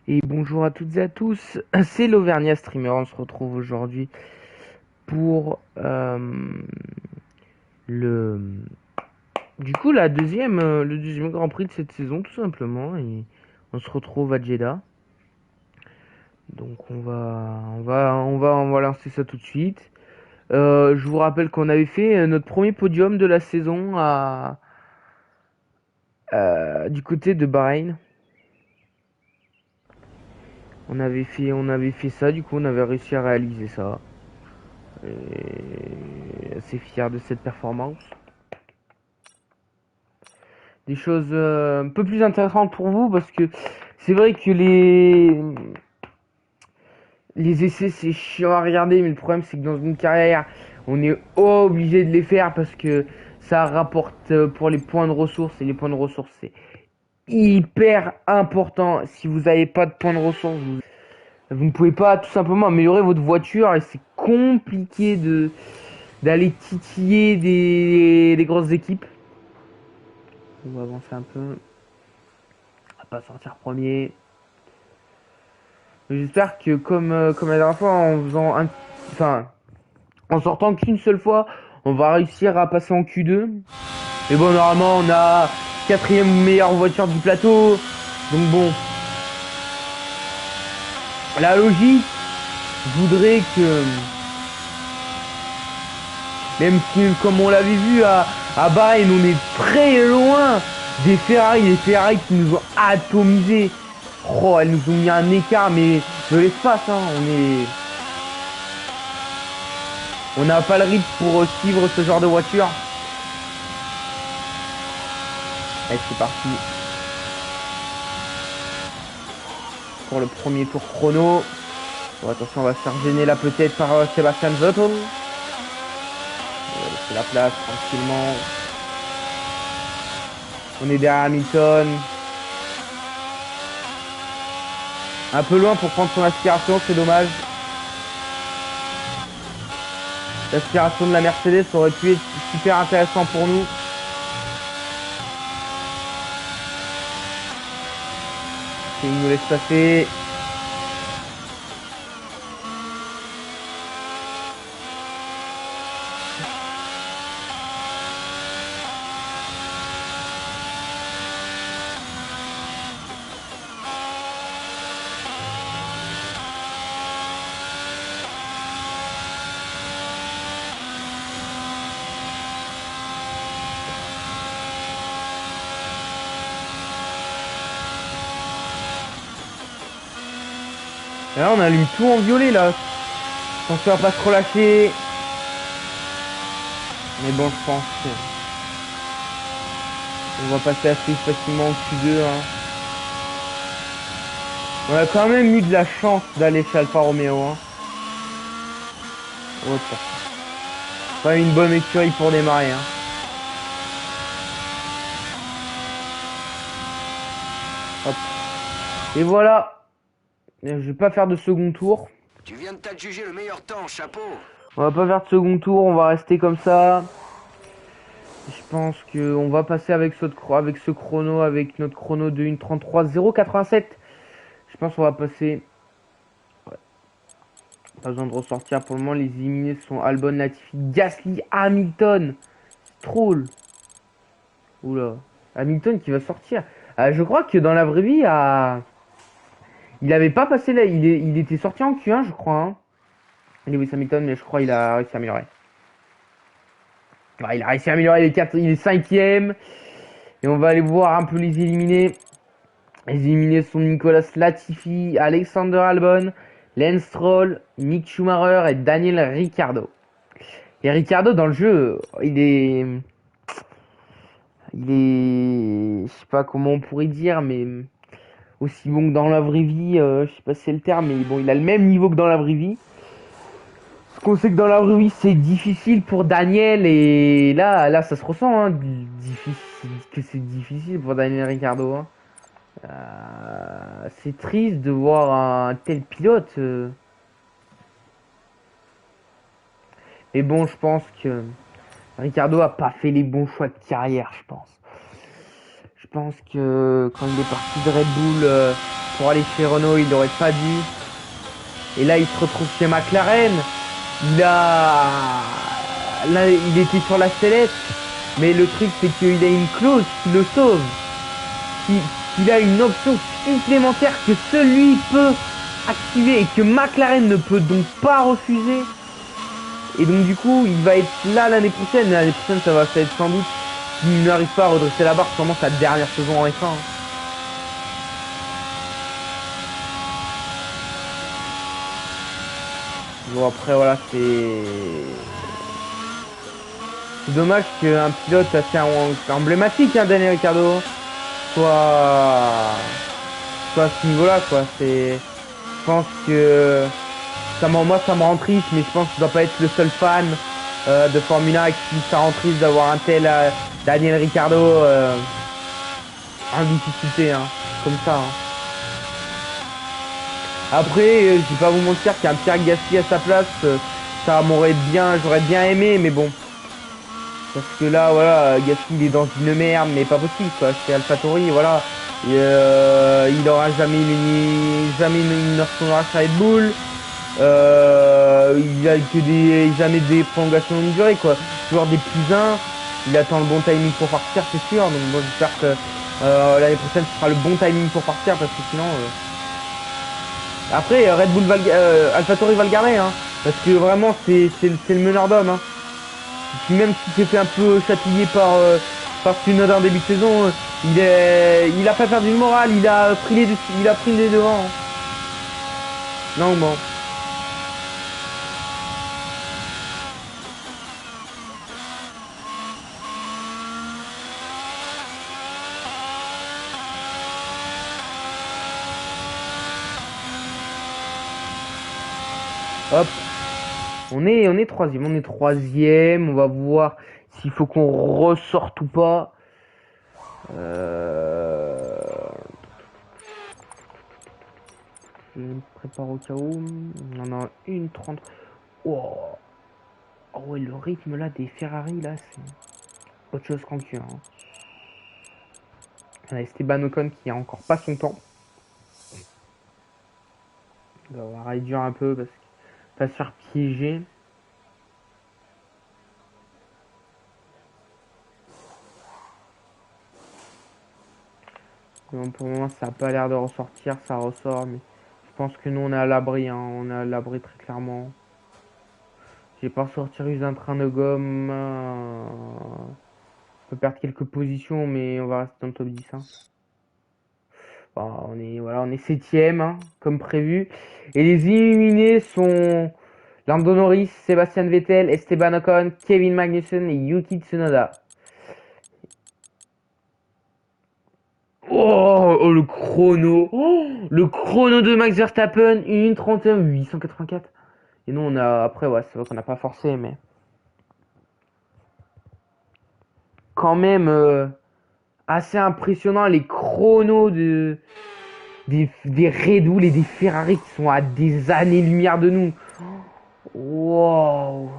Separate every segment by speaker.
Speaker 1: Et bonjour à toutes et à tous, c'est l'Auvergnat Streamer, on se retrouve aujourd'hui pour le le deuxième Grand Prix de cette saison tout simplement, et on se retrouve à Jeddah. Donc on va lancer ça tout de suite. Je vous rappelle qu'on avait fait notre premier podium de la saison du côté de Bahreïn. On avait fait ça, du coup on avait réussi à réaliser ça. Et assez fier de cette performance. Des choses un peu plus intéressantes pour vous, parce que c'est vrai que les essais c'est chiant à regarder, mais le problème c'est que dans une carrière on est obligé de les faire parce que ça rapporte pour les points de ressources, et les points de ressources c'est hyper important. Si vous n'avez pas de points de ressources, vous ne pouvez pas tout simplement améliorer votre voiture, et c'est compliqué d'aller titiller des grosses équipes. On va avancer un peu. On va pas sortir premier. J'espère que comme la dernière fois, en sortant qu'une seule fois, on va réussir à passer en Q2. Mais bon, normalement, on a quatrième meilleure voiture du plateau. Donc bon, la logique voudrait que, même si, comme on l'avait vu à Bahreïn, on est très loin des Ferrari, les Ferrari qui nous ont atomisés. Oh, elles nous ont mis un écart, mais de l'espace, hein. On n'a pas le rythme pour suivre ce genre de voiture. Allez, c'est parti pour le premier tour chrono. Bon, attention, on va se faire gêner là peut-être par Sebastian Vettel. On va laisser la place tranquillement. On est derrière Hamilton. Un peu loin pour prendre son aspiration, c'est dommage. L'aspiration de la Mercedes aurait pu être super intéressant pour nous. Et il nous laisse passer. Et là, on allume tout en violet là. Attention à pas se relâcher. Mais bon, je pense qu'on va passer assez facilement au Q2. Hein. On a quand même eu de la chance d'aller chez Alfa Romeo. Hein. Oh, pas une bonne écurie pour démarrer. Hein. Hop. Et voilà. Je vais pas faire de second tour.
Speaker 2: Tu viens de t'adjuger le meilleur temps, chapeau.
Speaker 1: On va pas faire de second tour, on va rester comme ça. Je pense qu'on va passer avec ce chrono, avec notre chrono de 1:33:087. Je pense qu'on va passer. Ouais. Pas besoin de ressortir pour le moment. Les éliminés sont Albon, Latifi, Gasly, Hamilton, Stroll. Oula. Hamilton qui va sortir. Je crois que dans la vraie vie, il avait pas passé là. Il était sorti en Q1, je crois. Hein. Lewis Hamilton, mais je crois qu'il a réussi à améliorer. Ouais, il a réussi à améliorer il est 5ème. Et on va aller voir un peu les éliminés. Les éliminés sont Nicolas Latifi, Alexander Albon, Lance Stroll, Mick Schumacher et Daniel Ricciardo. Et Ricciardo dans le jeu, je sais pas comment on pourrait dire, mais aussi bon que dans la vraie vie, je sais pas si c'est le terme, mais bon, il a le même niveau que dans la vraie vie. Ce qu'on sait que dans la vraie vie, c'est difficile pour Daniel, et là ça se ressent, hein, que c'est difficile pour Daniel Ricciardo. Hein. C'est triste de voir un tel pilote. Mais bon, je pense que Ricciardo a pas fait les bons choix de carrière, je pense. Je pense que quand il est parti de Red Bull, pour aller chez Renault, il n'aurait pas dû. Et là, il se retrouve chez McLaren. Là, il était sur la sellette. Mais le truc, c'est qu'il a une clause qui le sauve. Qu'il a une option supplémentaire que celui peut activer et que McLaren ne peut donc pas refuser. Et donc, du coup, il va être là l'année prochaine. L'année prochaine, ça va être sans doute, s'il n'arrive pas à redresser la barre, sûrement sa dernière saison en F1. Bon, après, voilà, c'est dommage qu'un pilote assez emblématique, hein, Daniel Ricciardo, soit à ce niveau-là, quoi. Je pense que moi, ça me rend triste, mais je pense que je dois pas être le seul fan de Formule 1 qui ça rend triste d'avoir un tel Daniel Ricciardo en difficulté, hein, comme ça. Hein. Après, je vais pas vous mentir qu'un Pierre Gasly à sa place, j'aurais bien aimé, mais bon. Parce que là, voilà, Gasly il est dans une merde, mais pas possible, quoi. C'est AlphaTauri, voilà. Et, il aura jamais une retournera chez Red Bull. Il a que jamais des prolongations longue durée, quoi. Joueur des plus 1, il attend le bon timing pour partir, c'est sûr. Donc moi j'espère que l'année prochaine ce sera le bon timing pour partir, parce que sinon. Après, AlphaTauri va le garder, hein, parce que vraiment c'est le meneur d'homme. Hein. Même s'il s'est fait un peu chatouiller par Tsunoda en début de saison, il a pas perdu le moral, il a pris les devants. Hein. Non, bon. Hop. On est troisième. On va voir s'il faut qu'on ressorte ou pas. Je me prépare au cas où. On en a une 30. Oh. Oh ouais, le rythme là des Ferrari là, c'est autre chose qu'en Q1. Hein. On a Esteban Ocon qui a encore pas son temps. On va réduire un peu parce qu'il va se faire piéger. Bon, pour le moment, ça n'a pas l'air de ressortir, ça ressort, mais je pense que nous, on est à l'abri, hein, on est à l'abri très clairement. J'ai pas ressorti un train de gomme. On peut perdre quelques positions, mais on va rester dans le top 10. Hein. Bon, on est septième, hein, comme prévu. Et les éliminés sont Lando Norris, Sébastien Vettel, Esteban Ocon, Kevin Magnussen et Yuki Tsunoda. Oh, le chrono. Oh, le chrono de Max Verstappen, 1:31 884. Et nous on a après ouais, c'est vrai qu'on n'a pas forcé mais quand même assez impressionnant les chronos des Red Bull et des Ferrari qui sont à des années-lumière de nous. Wow.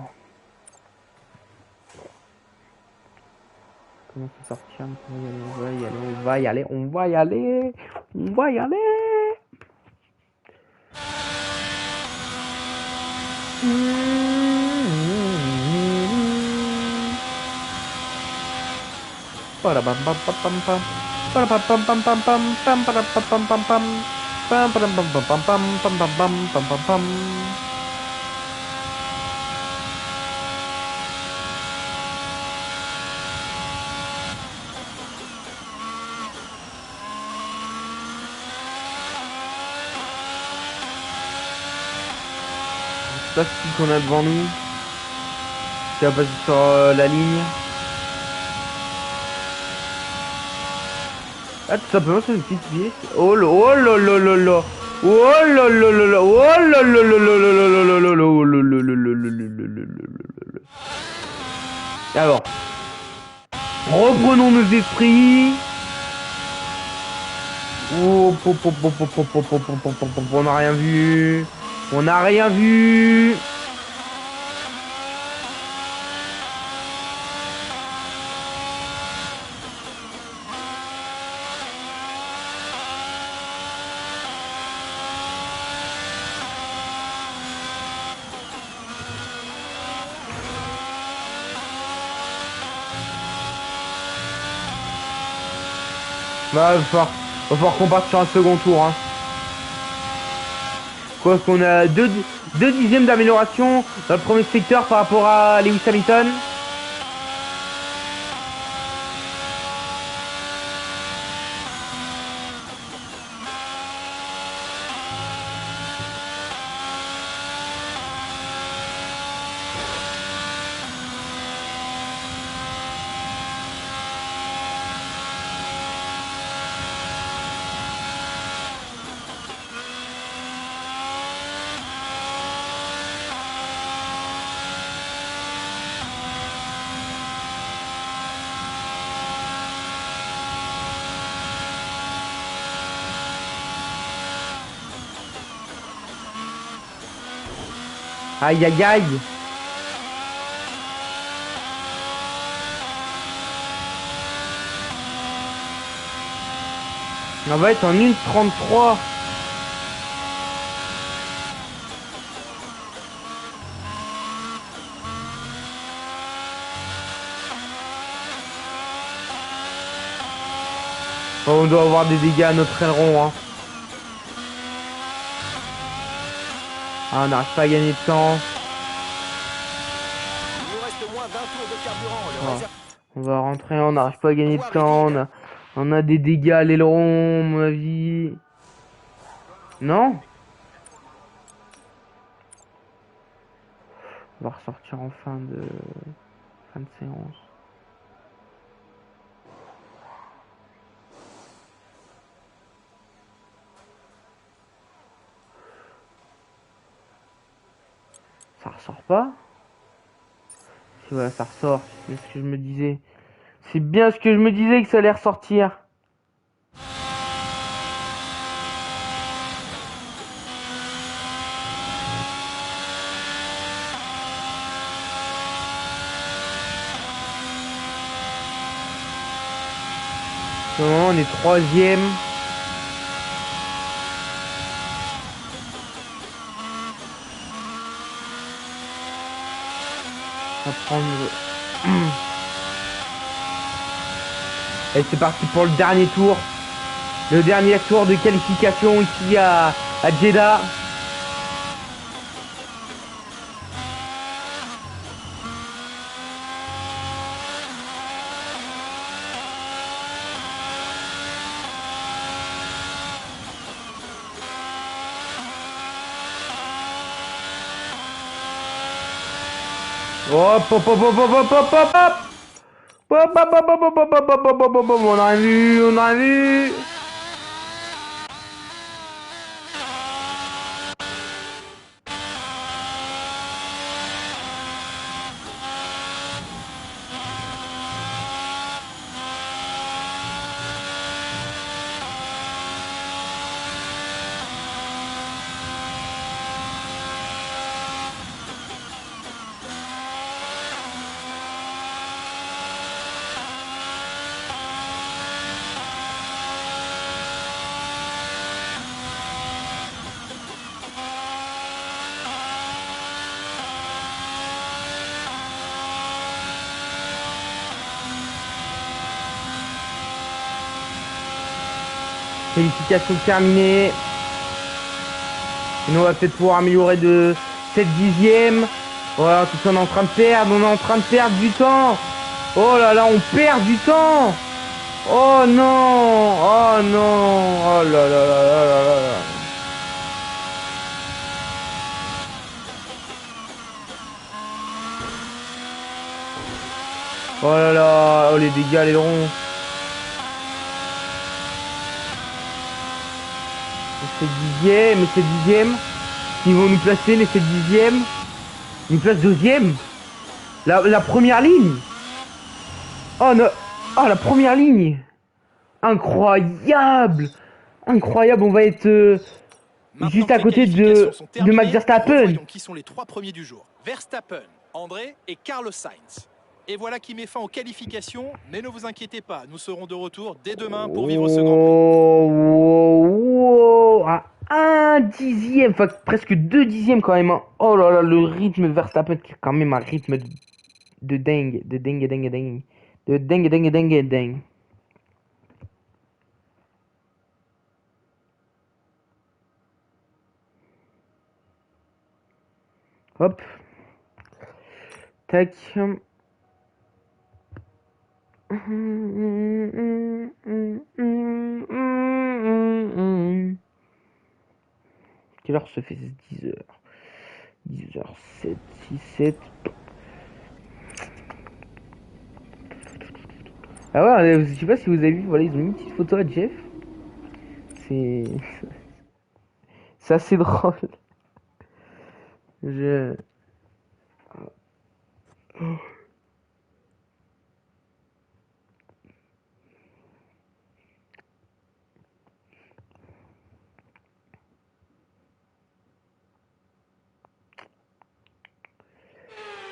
Speaker 1: Comment se sortir? On va y aller, on va y aller, on va y aller, on va y aller. Plastique qu'on a devant nous qui va passer sur la ligne. Ah, tout simplement c'est une petite pièce. Oh là oh là là là là. Oh là là là là. Oh là là là là là là là. Alors, reprenons nos esprits. Oh, on n'a rien vu. On n'a rien vu. Bah, va falloir qu'on parte sur un second tour. Hein. Quoi qu'on a 2 dixièmes d'amélioration dans le premier secteur par rapport à Lewis Hamilton. Aïe aïe aïe. On va être en 1,33. On doit avoir des dégâts à notre aileron. Hein. Ah, on n'arrive pas à gagner de temps.
Speaker 2: Il nous reste moins d'un tour de carburant.
Speaker 1: On va rentrer, on n'arrive pas à gagner de temps. On a des dégâts à l'aileron, à mon avis. Non? On va ressortir en fin de séance. Ça ressort pas? Si voilà, ça ressort. C'est ce que je me disais. C'est bien ce que je me disais que ça allait ressortir. Non, on est troisième. On va prendre... Et c'est parti pour le dernier tour. Le dernier tour de qualification ici à Jeddah. Hop, hop, hop, hop, hop, hop, hop, hop, hop. Hop, hop, hop, hop, hop, hop, hop, hop, hop, hop, hop. On a vu, on a vu. Qualification terminée. Et nous on va peut-être pouvoir améliorer de 7 dixièmes. Voilà, tout ça on est en train de perdre. On est en train de perdre du temps. Oh là là, on perd du temps. Oh non. Oh non. Oh là là là là là là là. Oh là là. Oh les dégâts, les ronds. Les 7 dixièmes, les 7 dixièmes. Ils vont nous placer les 7 dixièmes. Une place deuxième. La première ligne. Oh non. Oh la première ligne. Incroyable. Incroyable, on va être juste à côté de Max Verstappen.
Speaker 3: Qui sont les trois premiers du jour? Verstappen, André et Carlos Sainz. Et voilà qui met fin aux qualifications, mais ne vous inquiétez pas, nous serons de retour dès demain pour vivre ce Grand Prix.
Speaker 1: À un dixième, enfin presque 2 dixièmes quand même. Hein. Oh là là, le rythme Verstappen qui est quand même un rythme de dingue, de dingue, dingue, dingue, de dingue, dingue, dingue, dingue. Hop. Tac. Quelle heure se fait 10 heures? 10 heures 7, 6, 7. Ah ouais, je sais pas si vous avez vu, voilà, ils ont mis une petite photo à Jeff. C'est c'est assez drôle. Je...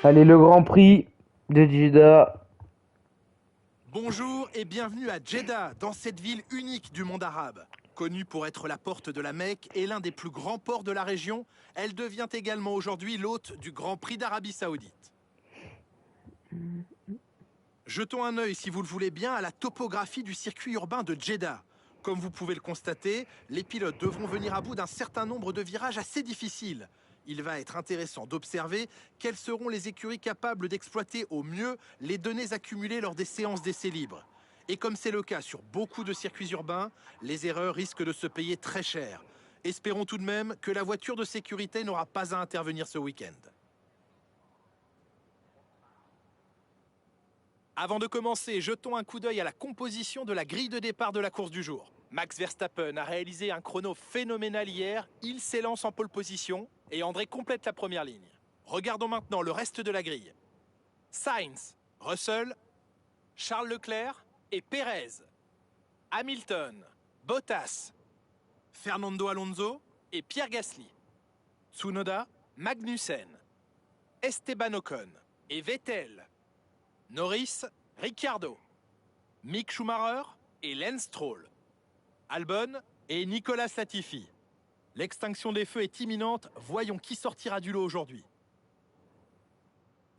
Speaker 1: Allez, le Grand Prix de Jeddah.
Speaker 3: Bonjour et bienvenue à Jeddah, dans cette ville unique du monde arabe. Connue pour être la porte de la Mecque et l'un des plus grands ports de la région, elle devient également aujourd'hui l'hôte du Grand Prix d'Arabie Saoudite. Jetons un œil, si vous le voulez bien, à la topographie du circuit urbain de Jeddah. Comme vous pouvez le constater, les pilotes devront venir à bout d'un certain nombre de virages assez difficiles. Il va être intéressant d'observer quelles seront les écuries capables d'exploiter au mieux les données accumulées lors des séances d'essais libres. Et comme c'est le cas sur beaucoup de circuits urbains, les erreurs risquent de se payer très cher. Espérons tout de même que la voiture de sécurité n'aura pas à intervenir ce week-end. Avant de commencer, jetons un coup d'œil à la composition de la grille de départ de la course du jour. Max Verstappen a réalisé un chrono phénoménal hier, il s'élance en pole position et André complète la première ligne. Regardons maintenant le reste de la grille. Sainz, Russell, Charles Leclerc et Pérez. Hamilton, Bottas, Fernando Alonso et Pierre Gasly. Tsunoda, Magnussen, Esteban Ocon et Vettel. Norris, Ricciardo, Mick Schumacher et Lance Stroll. Albon et Nicolas Latifi. L'extinction des feux est imminente, voyons qui sortira du lot aujourd'hui.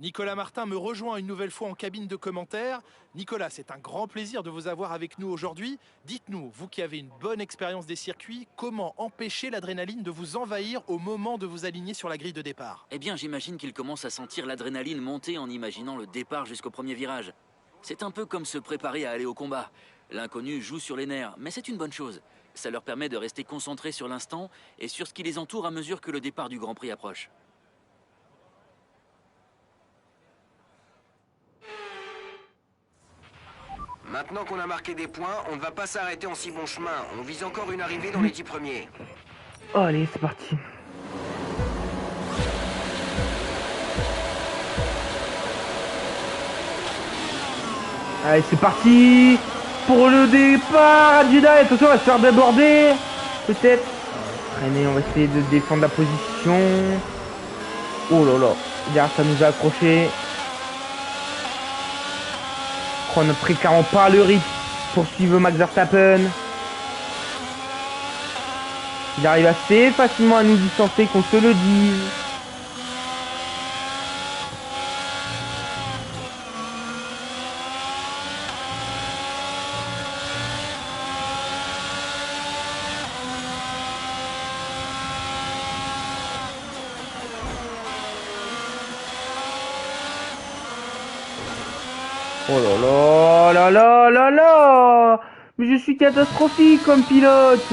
Speaker 3: Nicolas Martin me rejoint une nouvelle fois en cabine de commentaires. Nicolas, c'est un grand plaisir de vous avoir avec nous aujourd'hui. Dites-nous, vous qui avez une bonne expérience des circuits, comment empêcher l'adrénaline de vous envahir au moment de vous aligner sur la grille de départ?
Speaker 4: Eh bien, j'imagine qu'il commence à sentir l'adrénaline monter en imaginant le départ jusqu'au premier virage. C'est un peu comme se préparer à aller au combat. L'inconnu joue sur les nerfs, mais c'est une bonne chose. Ça leur permet de rester concentrés sur l'instant et sur ce qui les entoure à mesure que le départ du Grand Prix approche.
Speaker 5: Maintenant qu'on a marqué des points, on ne va pas s'arrêter en si bon chemin. On vise encore une arrivée dans les 10 premiers.
Speaker 1: Oh, allez, c'est parti. Allez, c'est parti pour le départ à Jeddah. Attention, on va se faire déborder. Peut-être. Traîner, on va essayer de défendre la position. Oh là là. Derrière, ça nous a accroché. On ne précarons pas le rythme. Poursuivre Max Verstappen. Il arrive assez facilement à nous distancer, qu'on se le dise. Oh là là là là là là. Mais je suis catastrophique comme pilote.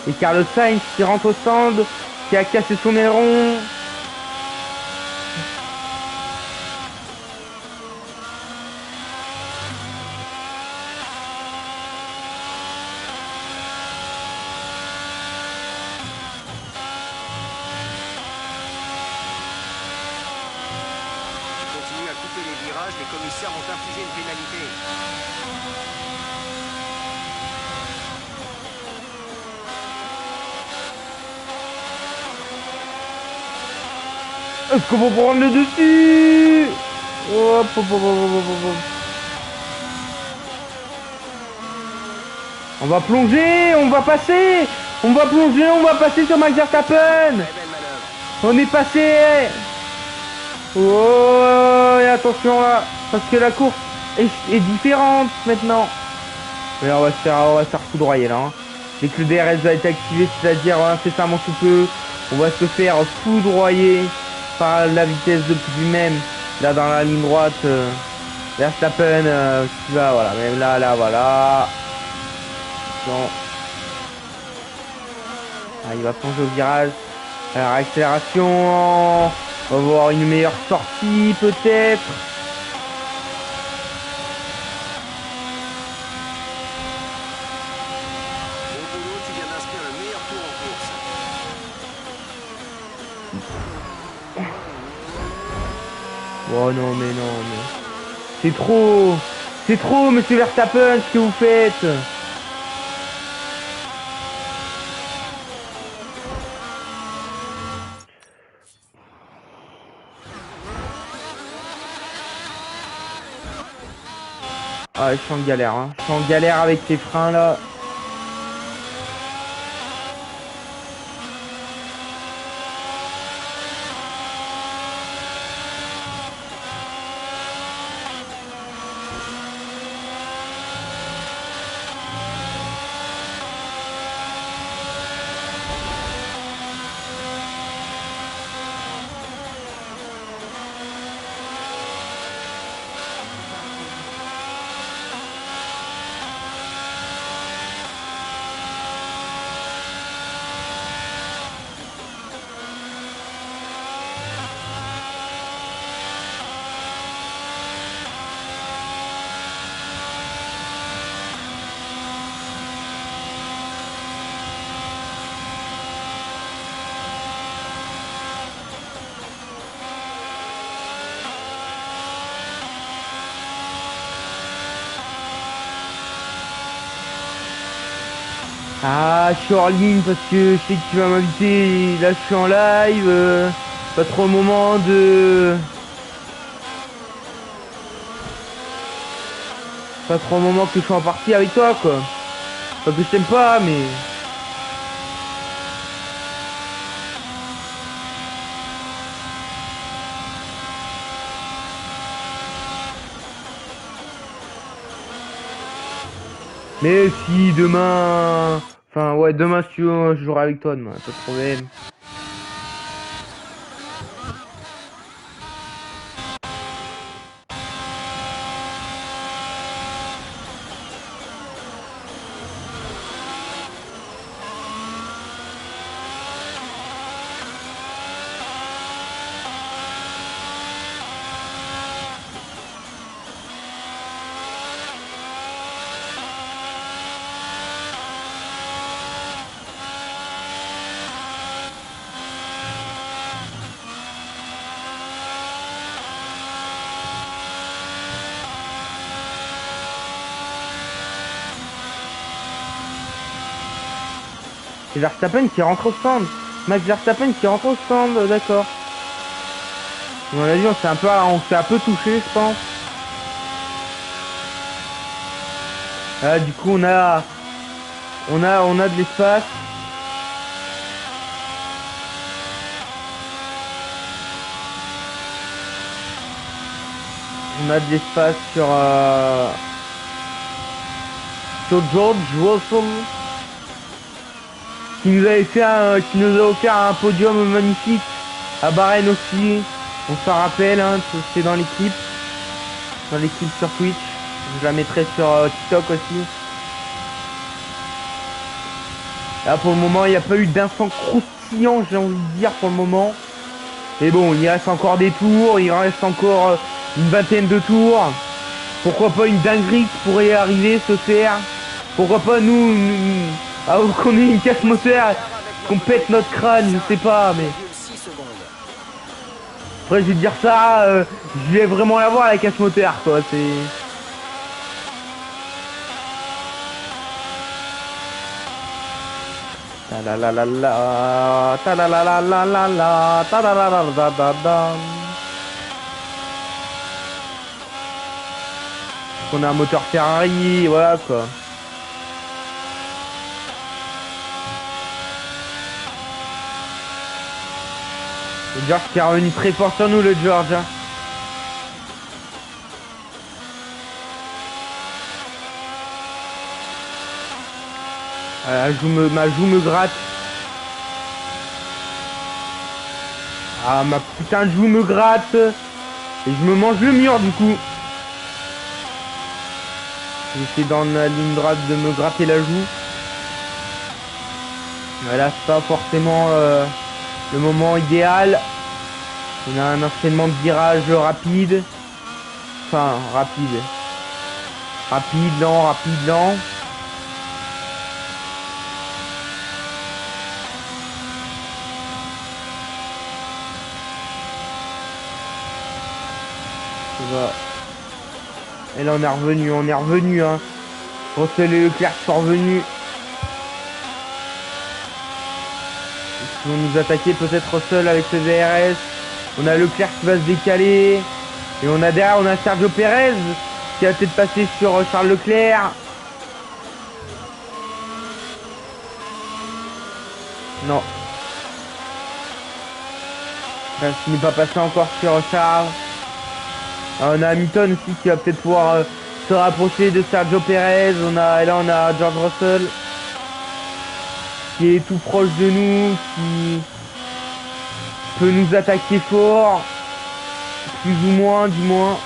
Speaker 1: Et Carlos Sainz qui rentre au stand, qui a cassé son aileron.
Speaker 5: Tu continues à couper les virages, les commissaires vont t'infliger une pénalité.
Speaker 1: Est-ce qu'on va prendre le dessus? Hop, hop, hop, hop, hop, hop. On va plonger, on va passer. On va plonger, on va passer sur Max Verstappen.
Speaker 5: Très belle manœuvre.
Speaker 1: On est passé. Oh, et attention là, parce que la course est différente maintenant. Mais là, on va se faire foudroyer là. Hein. Dès que le DRS va être activé, c'est-à-dire incessamment sous peu, on va se faire foudroyer par la vitesse de plus même. Là dans la ligne droite, Verstappen qui va, voilà, même là, voilà. Attention. Ah, il va plonger au virage. Alors, accélération. On va voir une meilleure sortie peut-être.
Speaker 5: Bon boulot, tu viens d'inscrire le meilleur tour en course.
Speaker 1: Oh non mais non mais. C'est trop. C'est trop monsieur Verstappen ce que vous faites. Ah, je suis en galère, hein. Je suis en galère avec ces freins là. Ah, je suis hors ligne parce que je sais que tu vas m'inviter. Là, je suis en live. Pas trop le moment de. Pas trop le moment que je sois en partie avec toi, quoi. Pas que je t'aime pas, mais. Mais si demain. Enfin, ouais, demain, si tu veux, je jouerai avec toi demain, pas de problème. C'est Verstappen qui rentre au stand. Max Verstappen qui rentre au stand, d'accord. À mon avis, on s'est un peu touché, je pense. Ah, du coup, on a de l'espace. On a de l'espace sur George Russell. Qui nous a offert un podium magnifique à Bahreïn aussi. On s'en rappelle, hein, c'est dans l'équipe sur Twitch. Je la mettrai sur TikTok aussi. Là pour le moment il n'y a pas eu d'instant croustillant, j'ai envie de dire pour le moment. Mais bon, il reste encore des tours, il reste encore une vingtaine de tours. Pourquoi pas une dinguerie qui pourrait arriver, se faire. Pourquoi pas nous qu'on ait une casse moteur, qu'on pète notre crâne, je sais pas, mais...
Speaker 2: 6 secondes.
Speaker 1: Après je vais te dire ça, je vais vraiment la voir la casse moteur quoi, c'est... Ta la la la la, ta la la la la la la, ta la la la la la la. On a un moteur Ferrari, voilà quoi. Le George qui est revenu très fort sur nous, le George. Hein. Ma joue me gratte. Ah, ma putain de joue me gratte. Et je me mange le mur du coup. J'essaie dans la ligne droite de me gratter la joue. Voilà, c'est pas forcément le moment idéal. On a un enchaînement de virages rapide. Enfin, rapide. Rapide, lent, rapide, lent. Va. Et là on est revenu hein. Russell et Leclerc sont revenus. Ils vont nous attaquer peut-être Russell avec ce DRS. On a Leclerc qui va se décaler. Et on a derrière on a Sergio Pérez qui va peut-être passer sur Charles Leclerc. Non. Là, ce n'est pas passé encore sur Charles. On a Hamilton aussi qui va peut-être pouvoir se rapprocher de Sergio Pérez. Là on a George Russell qui est tout proche de nous, qui peut nous attaquer fort, plus ou moins du moins.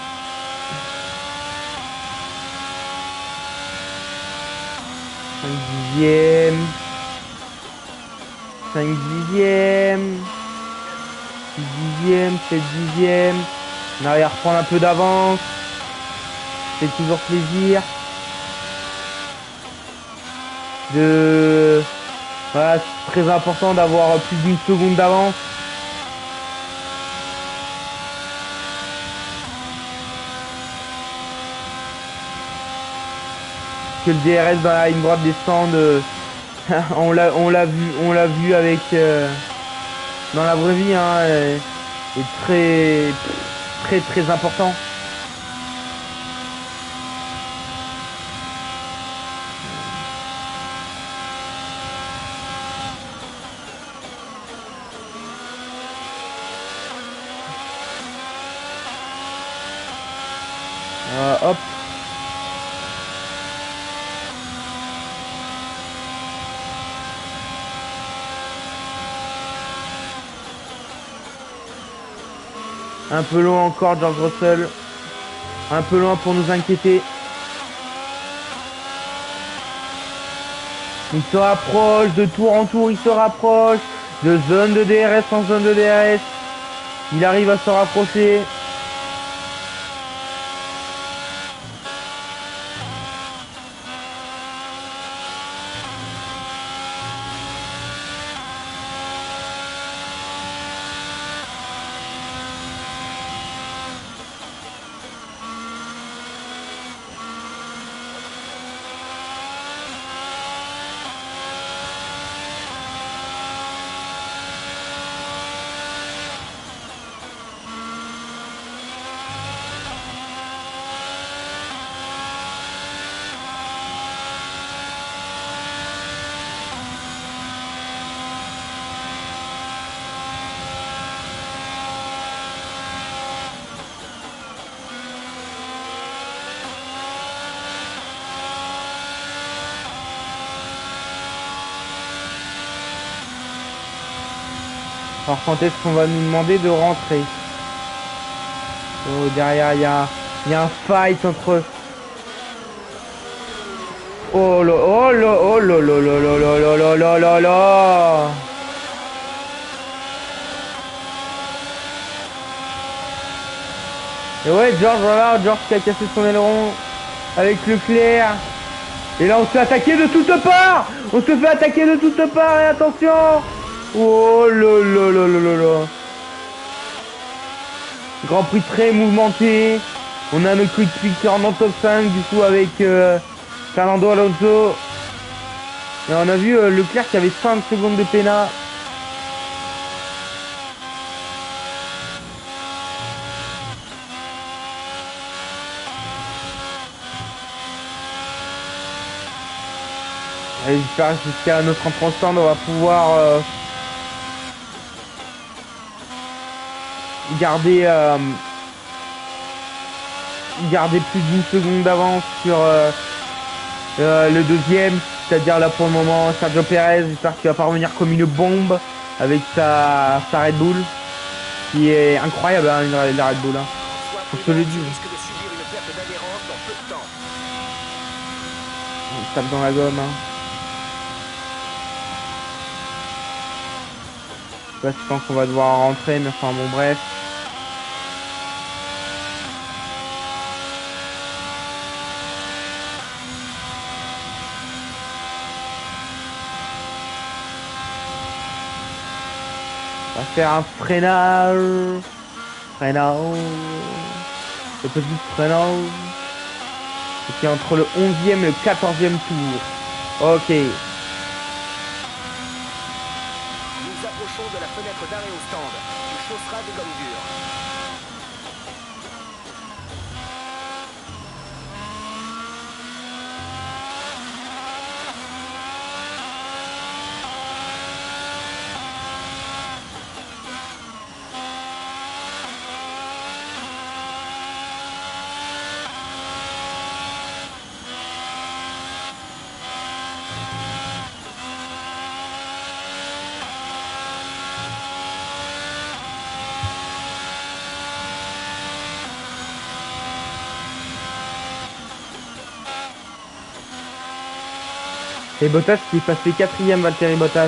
Speaker 1: Dixième, 5 dixièmes, 6 dixièmes, 7 dixièmes. On arrive à reprendre un peu d'avance. C'est toujours plaisir. Voilà, c'est très important d'avoir plus d'une seconde d'avance. Que le DRS dans la ligne droite descende, on l'a vu avec dans la vraie vie, hein, est très important. Hop. Un peu loin encore George Russell. Un peu loin pour nous inquiéter. Il se rapproche de tour en tour, il se rapproche de zone de DRS en zone de DRS. Il arrive à se rapprocher. Alors quand est-ce qu'on va nous demander de rentrer? Oh, derrière il y a un fight entre... Oh là, oh là, oh là là là là là là là. là là là là. Et ouais, George, voilà, George qui a cassé son aileron avec Leclerc. Et là, on se fait attaquer de toutes parts. On se fait attaquer de toutes parts, et attention. Oh là là là là là là. Grand Prix très mouvementé. On a notre quick picture en top 5 du coup avec Fernando Alonso. Et on a vu Leclerc qui avait 5 secondes de pénal. Et j'espère jusqu'à notre entrée en stand on va pouvoir garder plus d'une seconde d'avance sur le deuxième, c'est-à-dire là pour le moment Sergio Perez. J'espère qu'il va pas revenir comme une bombe avec sa Red Bull qui est incroyable hein, la Red Bull hein. On se le dit.
Speaker 2: Risque de subir une perte d'adhérence dans peu de temps.
Speaker 1: On tape dans la gomme hein. Je sais pas si je pense qu'on va devoir rentrer mais enfin bon bref. On va faire un freinage. Le petit freinage. C'est entre le 11e et le 14e tour. Ok.
Speaker 2: Nous approchons de la fenêtre d'arrêt au stand. Tu chausseras des gommes dures.
Speaker 1: Et Bottas qui est passé 4ème, Valtteri Bottas.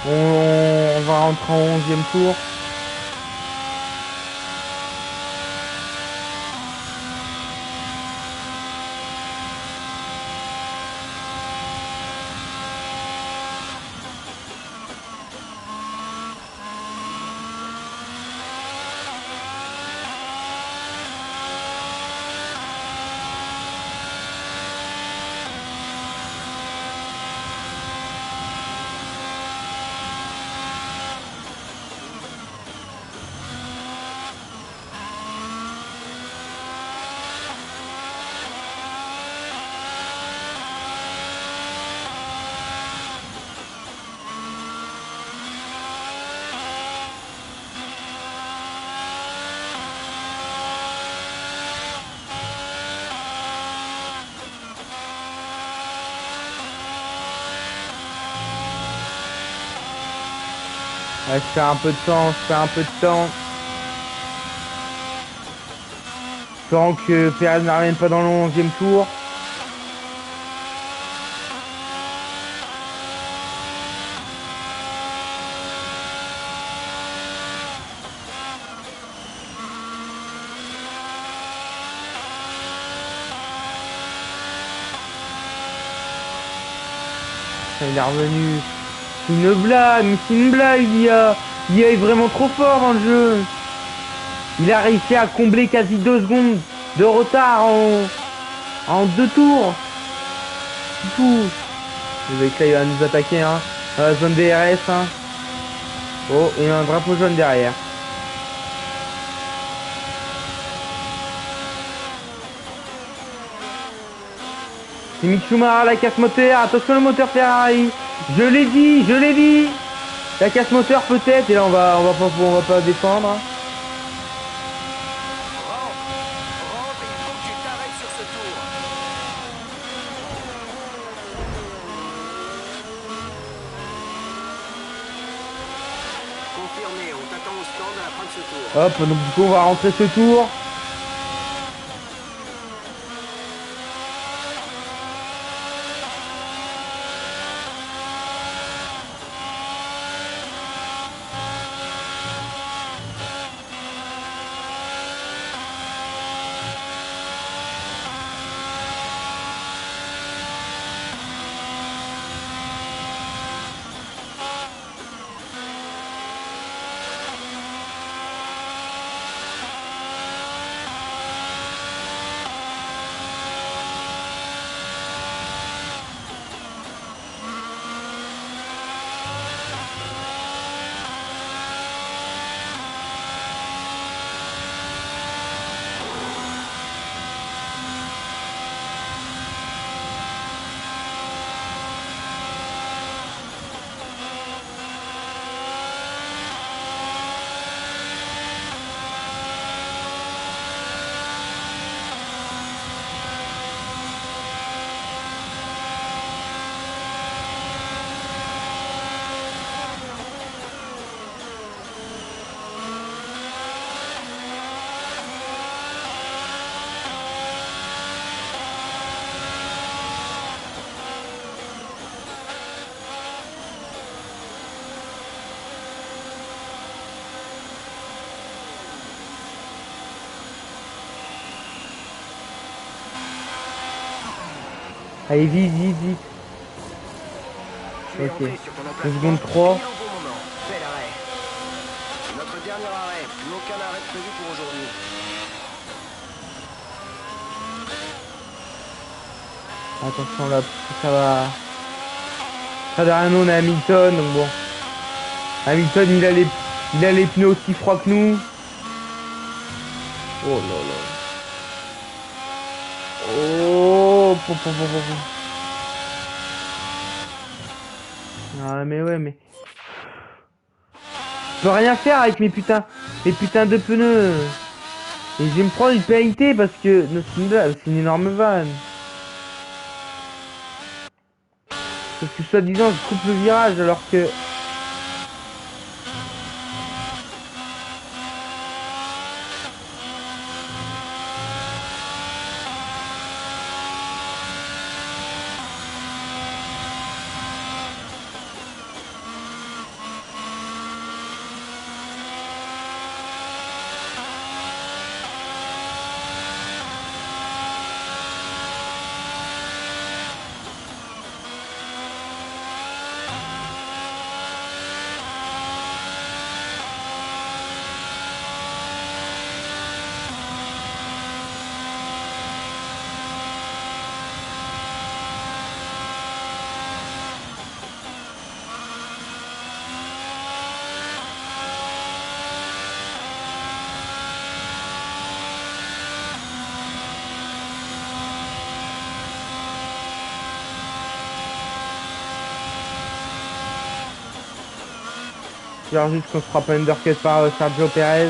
Speaker 1: On va rentrer en 11e tour. Ouais, je perds un peu de temps, Espérons que Perez n'arrive pas dans le 11e tour. Il est revenu. C'est une blague, mais c'est une blague, l'IA. L'IA est vraiment trop fort dans le jeu. Il a réussi à combler quasi 2 secondes de retard en 2 tours. C'est tout. Vous voyez que là, il va nous attaquer, hein. Dans la zone DRS, hein. Oh, et un drapeau jaune derrière. C'est Mick Schumacher, la casse moteur. Attention le moteur Ferrari. Je l'ai dit. La casse moteur peut-être, et là on va pas défendre.
Speaker 2: Rentre et il faut que tu t'arrêtes sur ce tour.
Speaker 5: Confirmé, on t'attend au stand à la fin de ce tour.
Speaker 1: Hop, donc du coup on va rentrer ce tour. Allez, vite, vite, vite.
Speaker 5: Tu es
Speaker 1: Ok.
Speaker 5: entré sur ton
Speaker 1: 2
Speaker 5: emplacement.
Speaker 1: secondes 3.
Speaker 5: Pile au bon moment. Bel arrêt. Notre dernier arrêt. Plus aucun arrêt prévu pour aujourd'hui.
Speaker 1: Attention là, ça va. Ça derrière nous on a Hamilton, donc bon. Hamilton il a les pneus aussi froids que nous. Oh là là. Oh Ah mais ouais mais. Je peux rien faire avec mes putains de pneus. Et je vais me prendre une pénalité parce que non, c'est une énorme vanne. Parce que soi-disant je coupe le virage alors que. J'espère juste qu'on se fera pas undercut par Sergio Perez.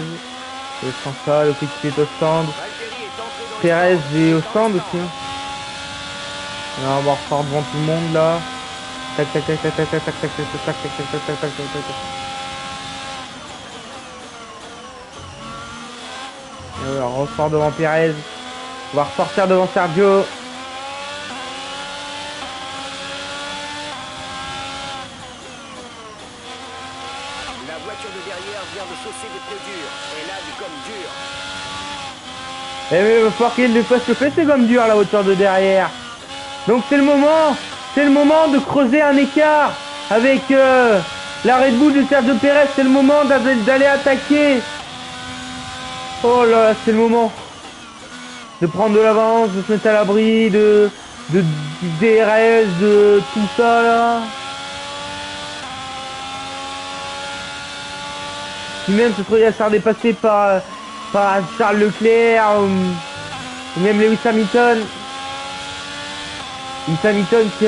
Speaker 1: Je sens ça, le petit est au stand.
Speaker 2: Valtteri est entré dans
Speaker 1: Perez
Speaker 2: les
Speaker 1: est au stand aussi. Hein. Là, on va refaire devant tout le monde là. Tac tac tac tac tac tac tac tac tac tac tac tac tac tac tac tac tac tac. Et voilà, on ressort devant Perez. On va ressortir devant Sergio.
Speaker 2: La voiture de derrière vient de chausser des pneus durs. Et là, du gomme dur.
Speaker 1: Eh mais il va falloir qu'il le fasse chauffer ces gommes dures la voiture de derrière. Donc c'est le moment de creuser un écart avec la Red Bull de Sergio Perez. C'est le moment d'aller attaquer. Oh là là, c'est le moment de prendre de l'avance, de se mettre à l'abri de du DRS, de tout ça là. Si même se serait à dépassé par Charles Leclerc ou même Lewis Hamilton. Lewis Hamilton qui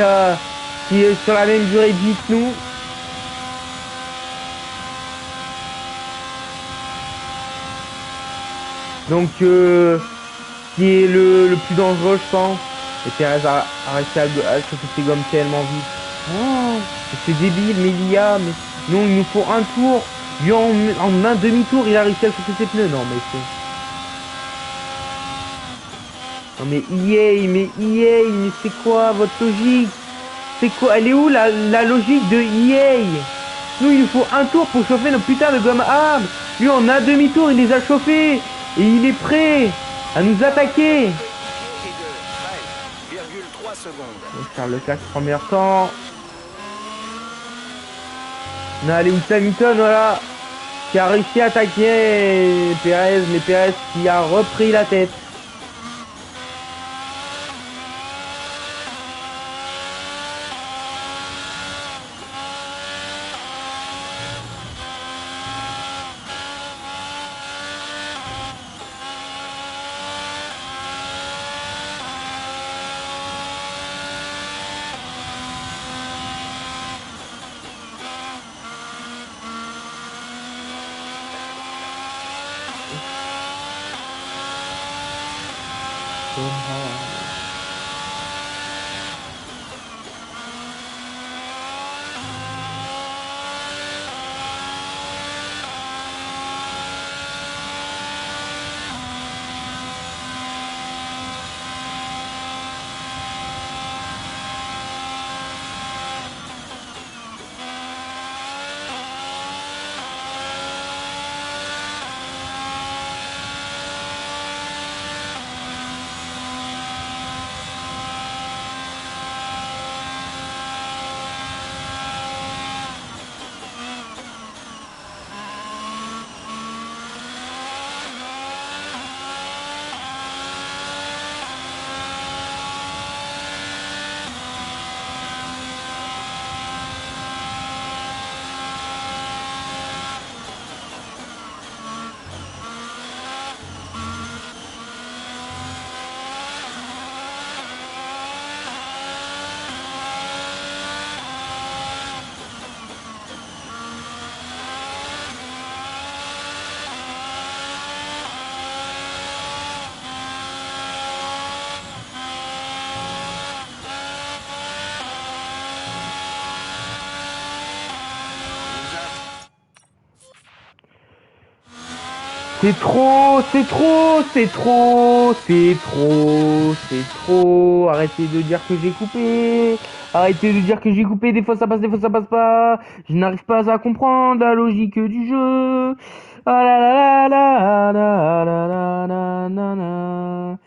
Speaker 1: est sur la même durée de vie que nous. Donc, qui est le plus dangereux, je pense. Et Perez a réussi à chauffer ses gommes tellement vite. Oh, c'est débile, mais mais non, il nous faut un tour. Lui, en un demi-tour, il a réussi à chauffer ses pneus. Non, mais c'est... Non, mais mais c'est quoi votre logique? C'est quoi? Elle est où la logique de EA? Nous, il nous faut un tour pour chauffer nos putains de gommes hard. Lui, en un demi-tour, il les a chauffés. Et il est prêt à nous attaquer.
Speaker 2: Et de 13,3 secondes.
Speaker 1: Donc, Charles Leclerc qui prend le meilleur temps. On a Lewis Hamilton, voilà, qui a réussi à attaquer Perez, mais Perez qui a repris la tête. C'est trop, c'est trop, c'est trop, c'est trop, c'est trop. Arrêtez de dire que j'ai coupé. Arrêtez de dire que j'ai coupé. Des fois ça passe, des fois ça passe pas. Je n'arrive pas à comprendre la logique du jeu. Ah la la la la la la la la la.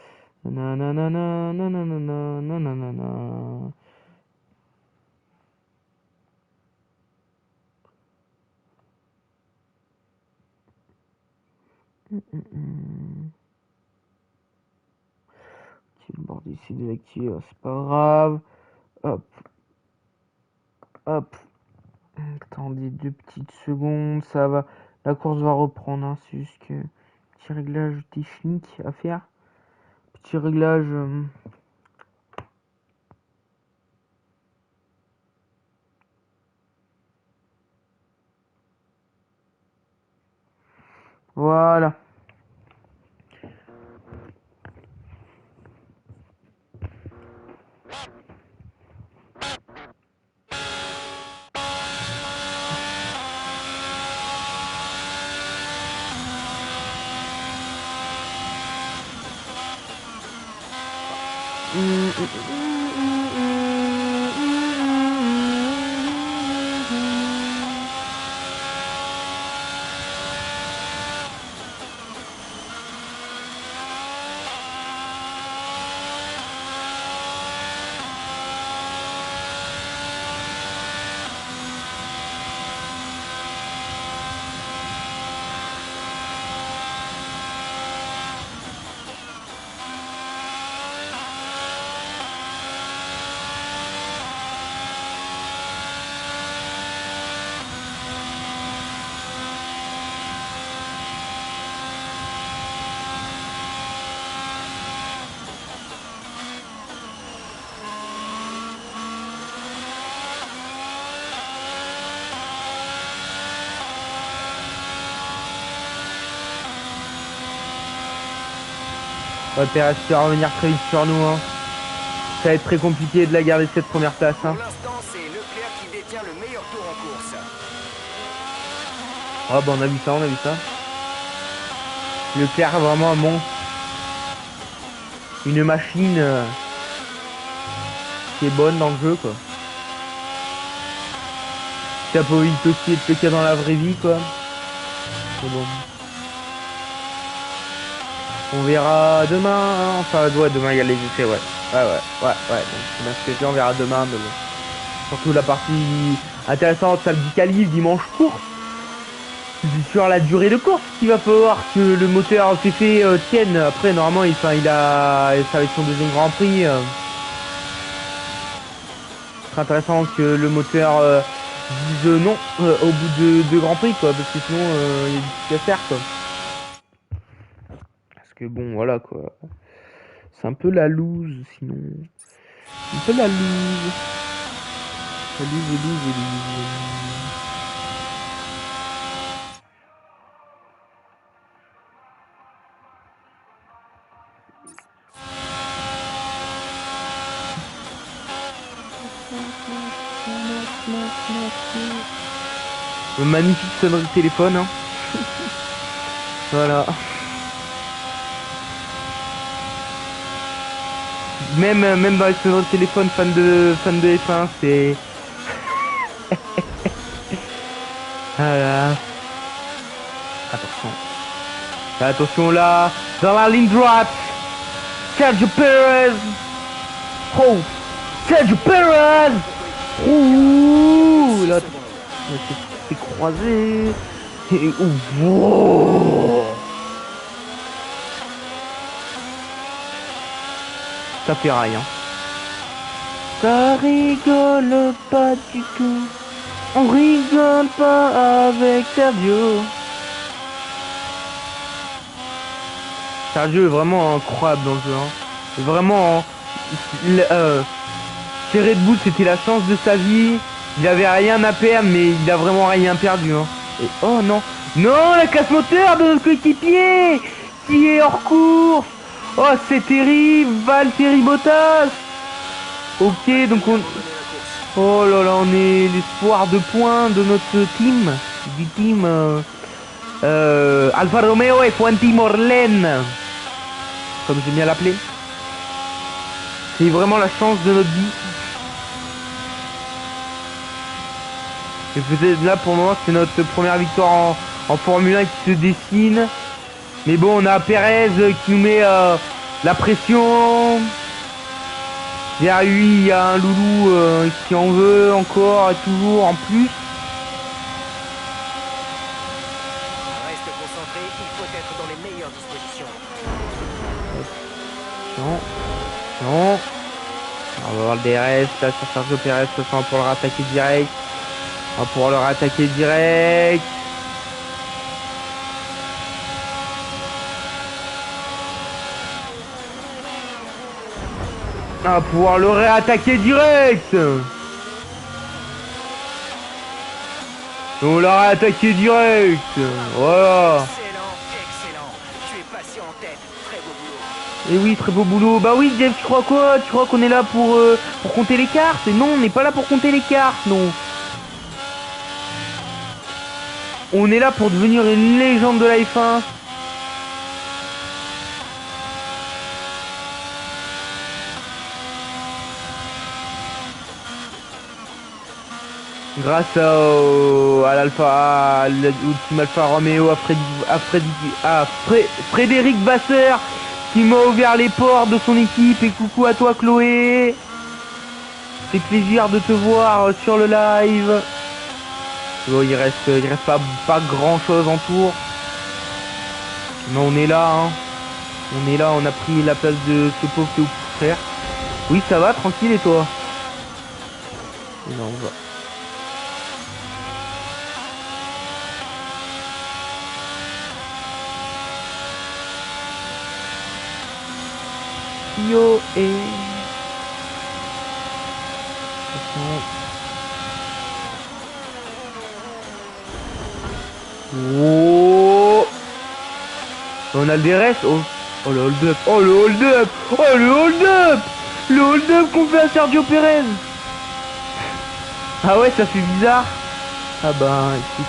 Speaker 1: Na na na na na na na na na na na na. Si le bord ici désactivé, c'est pas grave. Hop, hop. Attendez 2 petites secondes, ça va. La course va reprendre, hein. C'est juste que petit réglage technique à faire. Petit réglage. Voilà. Ouais, Perez qui va revenir très vite sur nous. Hein. Ça va être très compliqué de la garder cette première place. Hein.
Speaker 2: Pour l'instant, c'est Leclerc qui détient le meilleur tour en course.
Speaker 1: Ah bah on a vu ça, on a vu ça. Leclerc vraiment un monstre. Une machine qui est bonne dans le jeu quoi. Ça peut vite aussi être le cas dans la vraie vie quoi. Mais bon. On verra demain. Hein. Enfin ouais, demain il y a les essais ouais. Ouais. Donc c'est bien ce que je dis, on verra demain. Mais bon. Surtout la partie intéressante, celle du qualif dimanche course. C'est sur la durée de course qu'il va falloir que le moteur TF tienne. Après normalement ça va être son deuxième Grand Prix. C'est intéressant que le moteur dise non au bout de deux Grand Prix quoi, parce que sinon il y a du truc à faire quoi. Parce que bon voilà quoi. C'est un peu la loose sinon. Un peu la loose. La loose. Magnifique sonnerie de téléphone hein. Voilà. Même dans les sonneries de téléphone fan de F1 c'est voilà. Attention là dans la ligne droite Sergio Perez. Oh Sergio Perez. Ouh là c'est croisé et wow. Ça fait rail hein. Ça rigole pas du tout. On rigole pas avec Sergio. Sergio est vraiment incroyable dans le jeu hein. Vraiment chez Red Bull c'était la chance de sa vie. Il avait rien à perdre mais il a vraiment rien perdu hein. Et oh non. Non la casse moteur de notre coéquipier qui est hors course. Oh c'est terrible. Valtteri Bottas. Ok donc on... Oh là là on est l'espoir de points de notre team. Du team Alfa Romeo et Fuenti Morlen. Comme j'aime bien l'appeler. C'est vraiment la chance de notre vie. Et peut-être là pour le moment c'est notre première victoire en Formule 1 qui se dessine. Mais bon on a Perez qui nous met la pression. Derrière lui il y a un loulou qui en veut encore et toujours en plus.
Speaker 2: Reste concentré, il faut être dans les meilleures dispositions.
Speaker 1: Non. On va voir le DRS là sur Sergio Perez, ça sent pour le rattaquer direct. On va pouvoir le rattaquer direct. On va pouvoir le réattaquer direct. On l'a réattaqué direct. Voilà.
Speaker 2: Excellent. Tu es passé en tête. Très beau boulot.
Speaker 1: Et oui, très beau boulot. Bah oui, Jeff, tu crois quoi? Tu crois qu'on est là pour compter les cartes? Et non, on n'est pas là pour compter les cartes, non. On est là pour devenir une légende de la F1. Grâce à l'Alpha, au team Alfa Romeo, à Frédéric Vasseur qui m'a ouvert les portes de son équipe. Et coucou à toi Chloé. C'est plaisir de te voir sur le live. Bon, il reste pas grand chose en tour. Mais on est là, hein. On est là, on a pris la place de ce pauvre Théo frère. Oui, ça va, tranquille, et toi? Et non, on va. Yo et... Oh, on a le DRS. Oh, Oh le hold-up. Oh le hold-up. Oh le hold-up. Le hold-up qu'on fait à Sergio Perez. Ah ouais, ça fait bizarre. Ah bah écoute.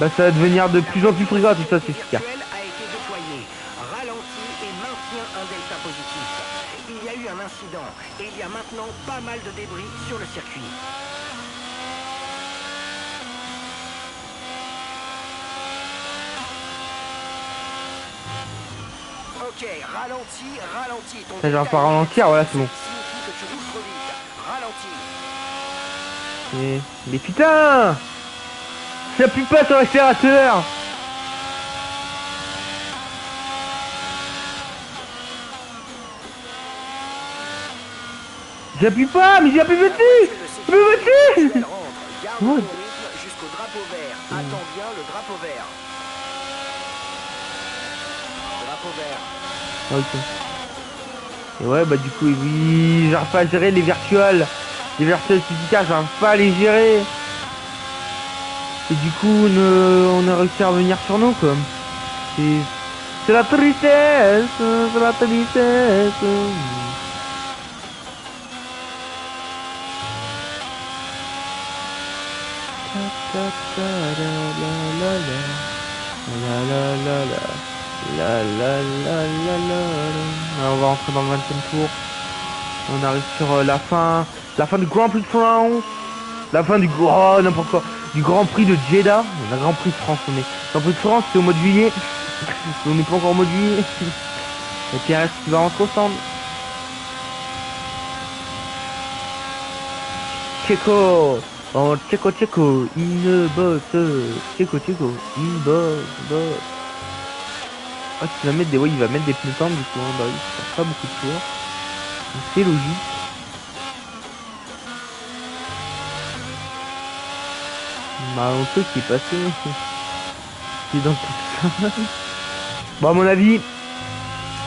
Speaker 1: Bah ça va devenir de plus en plus fréquent tout ça, c'est sûr.
Speaker 2: Virtuel a été déployé, ralenti et maintient un delta positif. Il y a eu un incident et il y a maintenant pas mal de débris sur le circuit. Ok, ralenti. Ton
Speaker 1: Ça, je vais
Speaker 2: delta
Speaker 1: pas
Speaker 2: est
Speaker 1: ralentir, voilà, c'est bon.
Speaker 2: signifie que tu roules trop vite. Ralentis.
Speaker 1: Mais putain, j'appuie pas sur l'accélérateur. J'appuie pas, mais j'appuie dessus. Mais dessus.
Speaker 2: Elle rentre. Garde ton
Speaker 1: Ouais.
Speaker 2: rythme jusqu'au drapeau vert. Attends bien le drapeau vert. Drapeau vert.
Speaker 1: Ok. Et ouais, bah du coup, oui, j'arrive pas à gérer les virtuals. Les virtuals physiques, j'arrive pas à les gérer. Et du coup, on a réussi à revenir sur nous, quoi. C'est la tristesse, c'est la tristesse. Alors, on va rentrer dans le 20e tour. On arrive sur la fin du Grand Prix de France. La fin du n'importe quoi. Du Grand Prix de Jeddah. Le Grand Prix de France, on est. Grand Prix de France, c'est au mois de juillet. On n'est pas encore au mois de juillet. Et Pierre qui va rentrer au stand. Checo. Oh, Checo, il bosse. Checo, il bosse. Ah, il va mettre des, ouais, il va mettre des pneus tendres, du coup, hein, bah oui, ça fait pas beaucoup de tours. Donc, c'est logique. Bah, un truc qui est passé. C'est dans tout ça. Bon, à mon avis,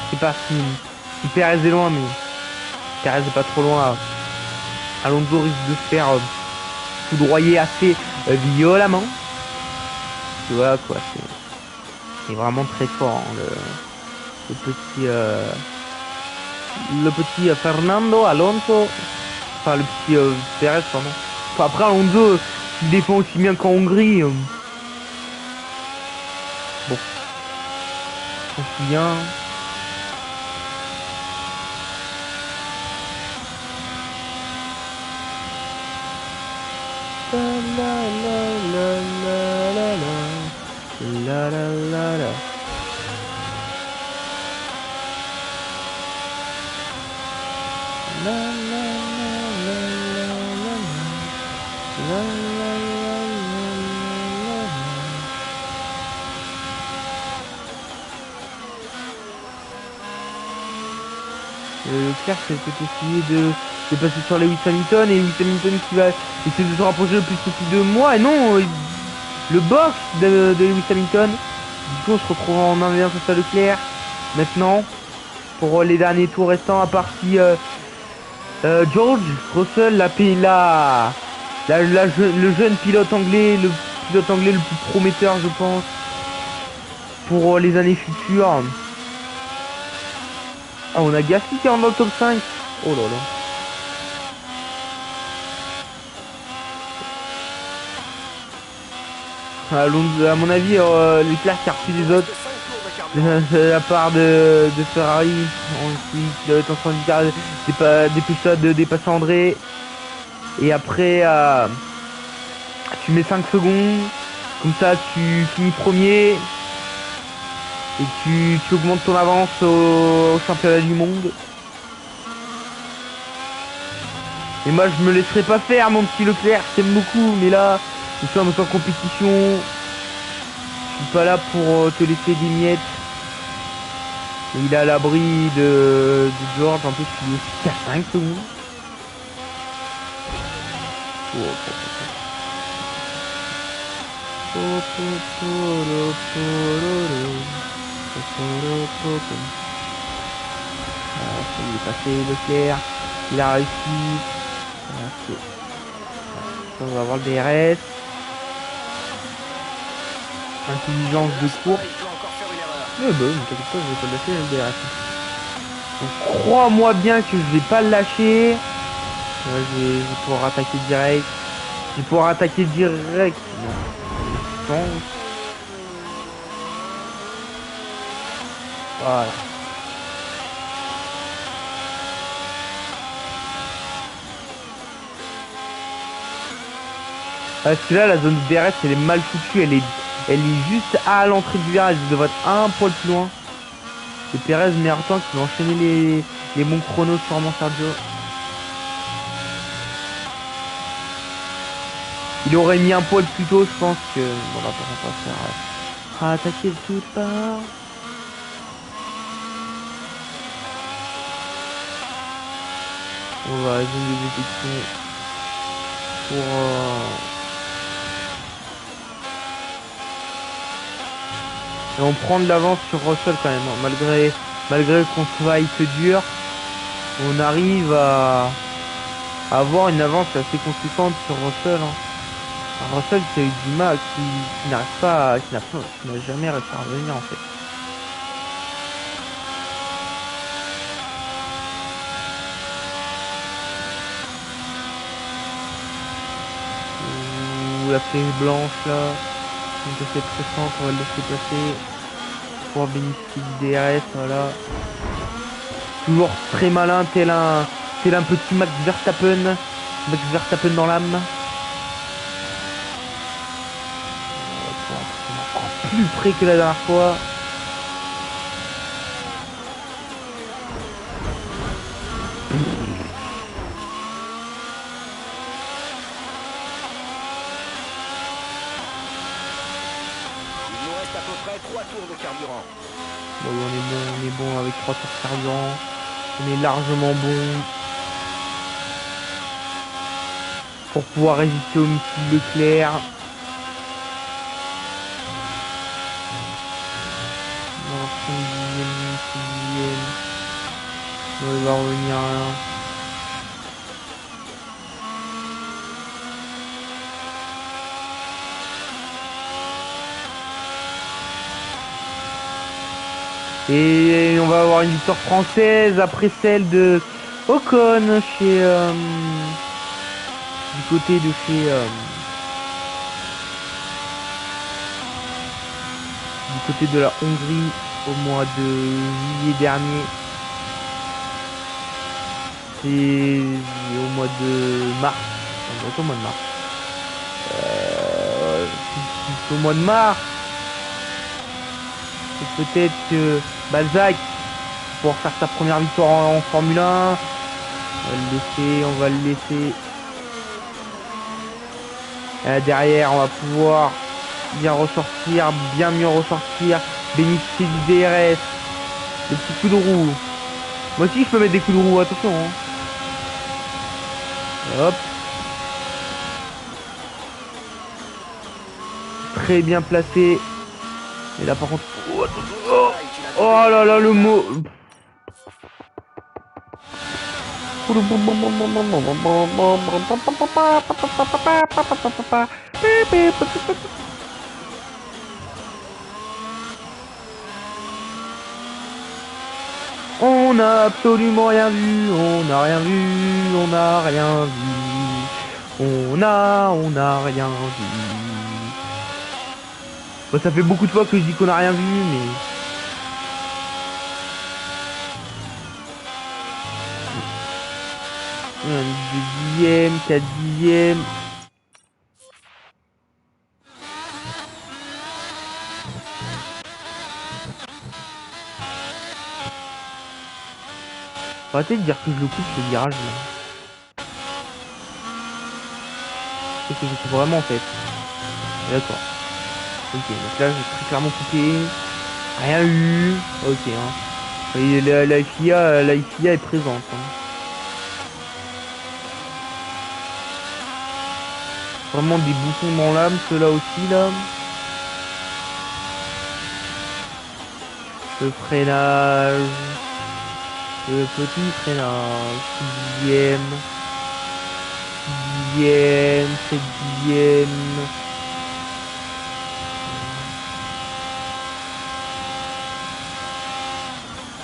Speaker 1: c'est parti. Si Perez est loin, mais Perez est pas trop loin. Alonso risque de se faire foudroyer assez violemment. Tu vois, quoi, c'est vraiment très fort, hein, le petit Fernando Alonso, enfin le petit Perez, pardon. Enfin, après Alonso, il défend aussi bien qu'en Hongrie. Bon, on se souvient. La la la la. La la la la la la. Leclerc c'est peut-être essayer de passer sur Lewis Hamilton et Lewis Hamilton qui va essayer de se rapprocher le plus possible de moi et non le box de Lewis Hamilton. Du coup on se retrouve en 1v1 face à Leclerc maintenant pour les derniers tours restants à partie George Russell, le jeune pilote anglais, le plus prometteur je pense pour les années futures. Ah, on a Gasly qui rentre dans le top 5. Oh là là. À mon avis, Leclerc qui a reçu des autres. De la part de Ferrari. Ensuite, il avait en train de dépêcher de dépasser André. Et après, tu mets 5 secondes. Comme ça, tu finis premier. Et tu augmentes ton avance au championnat du monde. Et moi je me laisserai pas faire mon petit Leclerc, je t'aime beaucoup, mais là, nous sommes en compétition. Je suis pas là pour te laisser des miettes. Et il est à l'abri de George, en plus il est aussi à 5 secondes. Il est passé Leclerc, il a réussi. On va avoir le DRS. Intelligence de course.
Speaker 5: Il peut encore faire une erreur.
Speaker 1: Ouais, bah, ne t'inquiète pas, je vais pas le lâcher, le DRS. Donc, crois-moi bien que je vais pas le lâcher. Ouais, je vais pouvoir attaquer direct. Je vais pouvoir attaquer direct. Non. Voilà. Parce que là, la zone de DRS, elle est mal foutue. Elle est juste à l'entrée du virage. Elle devrait être un poil plus loin. Et Perez, meilleur temps, qui va enchaîner les bons chronos sûrement, Sergio. Il aurait mis un poil plus tôt, je pense que... Bon, là, on va faire... attaquer de toutes parts. On va zone de détection pour... Et on prend de l'avance sur Russell quand même, hein. Malgré qu'on fight dur, on arrive à avoir une avance assez conséquente sur Russell, hein. Russell qui a eu du mal, qui n'arrive pas, qui n'a jamais réussi à revenir en fait. Ouh, la flèche blanche là, donc c'est pressante, on va le laisser passer pour bénéficier du DRS, voilà. Toujours très malin, tel un petit Max Verstappen dans l'âme. Plus près que la dernière fois.
Speaker 5: Il nous reste à peu près 3 tours de carburant.
Speaker 1: Bon, on est bon avec 3 tours de carburant. On est largement bon pour pouvoir résister au missile Leclerc. Bon, il va revenir là. Et on va avoir une victoire française après celle de Ocon chez du côté de chez du côté de la Hongrie au mois de juillet dernier. C'est au mois de mars. On va être au mois de mars. C'est au mois de mars. Et peut-être que Balzac pour faire sa première victoire en Formule 1. On va le laisser. Et là, derrière, on va pouvoir bien ressortir, bien mieux ressortir, bénéficier du DRS, le petit coup de roue. Moi aussi, je peux mettre des coups de roue, attention. Hein. Hop. Très bien placé. Et là, par contre... Oh là là, le mot... On n'a absolument rien vu, on n'a rien vu, on n'a rien vu, on n'a rien vu. Bon, ça fait beaucoup de fois que je dis qu'on n'a rien vu, mais... Un dixième, 4 dixièmes. Faut arrêter de dire que je le coupe ce virage là. C'est ce que je coupe vraiment en fait. D'accord. Ok, donc là j'ai très clairement coupé. Rien eu. Ok hein. Et la FIA est présente. Hein. Vraiment des boutons dans l'âme, ceux-là aussi là. Le freinage. Le petit freinage. 6 dixième, 7 dixième.